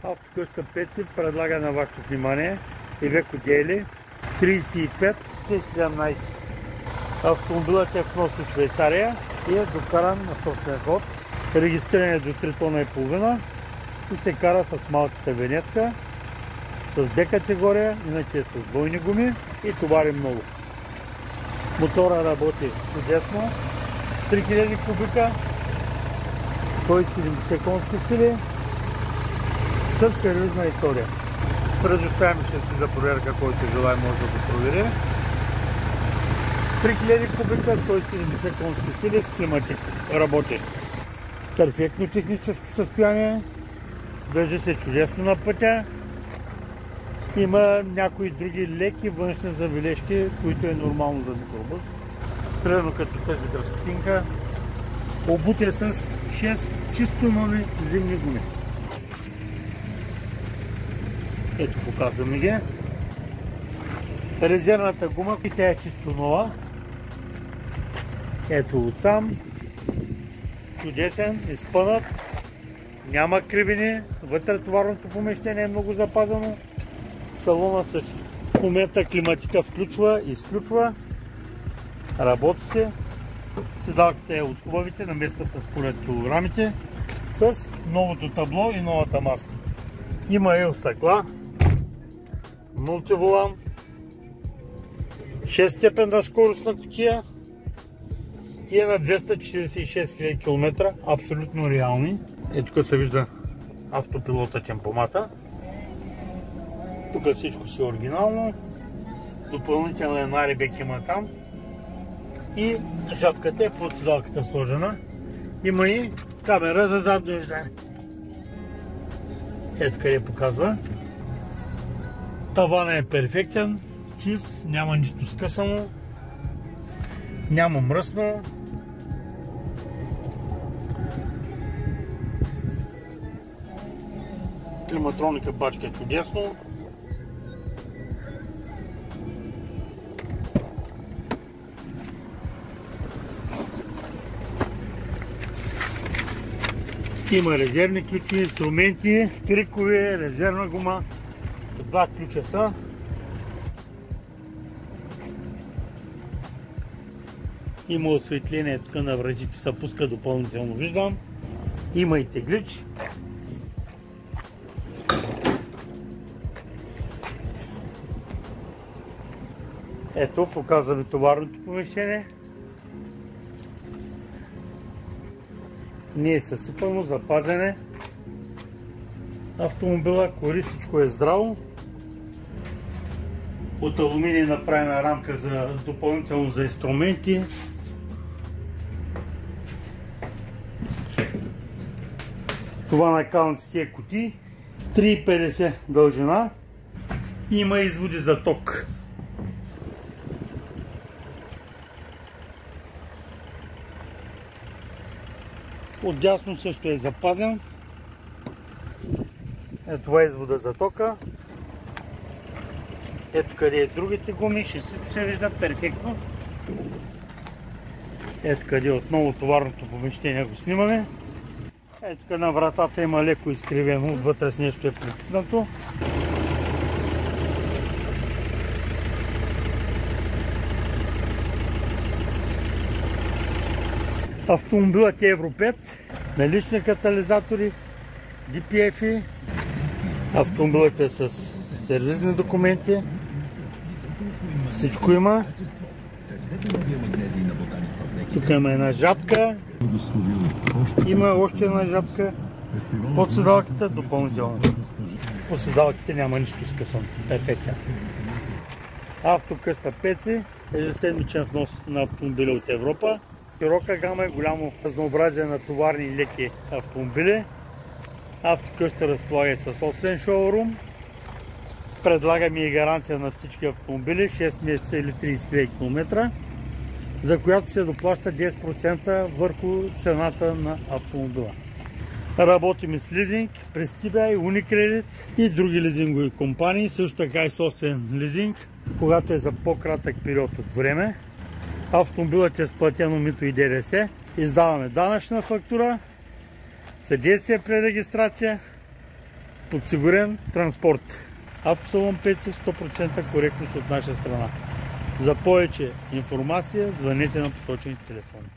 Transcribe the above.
Автокъща Пеци предлага на вашето внимание Iveco Daily 35 C17. Автомобилът е внос от Швейцария и е докаран на собствен ход. Регистриран е до 3 тона и половина и се кара с малката винетка, с D категория, иначе е с двойни гуми и товари много. Мотора работи чудесно, 3000 кубика, 170 конски сили, с сервизна история. Предоставяме шаси за проверка, който желая може да го провери. 3000 кубика, 170 конски сили с климатик. Работи. Перфектно техническо състояние. Държи се чудесно на пътя. Има някои други леки външни забележки, които е нормално за микробус. Примерно като тази дръскотинка. Обут е с 6 чисто нови зимни гуми. Ето, показваме ги. Резервната гума, тя е чисто нова. Ето отсам. Чудесен, изпънат. Няма кривини. Вътре товарното помещение е много запазено. Салона също. В момента климатика включва, изключва. Работи се. Седалката е от хубавите, на места с полет килограмите. С новото табло и новата маска. Има ел стъкла. Мултиволан. 6-степенна скоростна кутия. И е на 246 000 км. Абсолютно реални. Тук се вижда автопилота, темпомата. Тук всичко си е оригинално. Допълнителен арибек има там. И жабката е под седалката сложена. Има и камера за задно виждане. Ето къде показва. Тавана е перфектен, чист, няма нищо скъсано, няма мръсно. Климатроника бачка е чудесно. Има резервни ключи, инструменти, трикове, резервна гума. Два ключа са. Има осветление тук на вратите, се пуска допълнително, виждам. Има и теглич. Ето, показваме товарното помещение. Не е съсипано, запазене. Автомобила, кори, всичко е здраво. От алуминий направена рамка за допълнително за инструменти. Това накалниците е кутии. 3,50 дължина. Има изводи за ток. Отдясно също е запазен. Ето това е извода за тока. Ето къде е другите гуми, шасито се вижда перфектно. Ето къде отново товарното помещение го снимаме. Ето тук на вратата има леко изкривено, отвътре с нещо е притиснато. Автомобилът е Евро 5, налични катализатори, DPF-и. Автомобилът е с сервизни документи. Всичко има. Тук има една жабка. Има още една жабка под седалката допълнително. По седалките няма нищо скъсано. Перфектен. Автокъща Пеци, ежеседмичен внос на автомобили от Европа. Широка гама, голямо разнообразие на товарни и леки автомобили. Автокъща разполага със собствен шоурум. Предлагаме и гаранция на всички автомобили 6 месеца или 30 000 км, за която се доплаща 10% върху цената на автомобила. Работим с лизинг, Prestea, Unicredit и други лизингови компании, също така и собствен лизинг, когато е за по-кратък период от време. Автомобилът е сплатено мито и ДДС. Издаваме данъчна фактура, съдействие при регистрация, подсигурен транспорт. Автосалон Пеци 100% коректност от наша страна. За повече информация звънете на посочените телефони.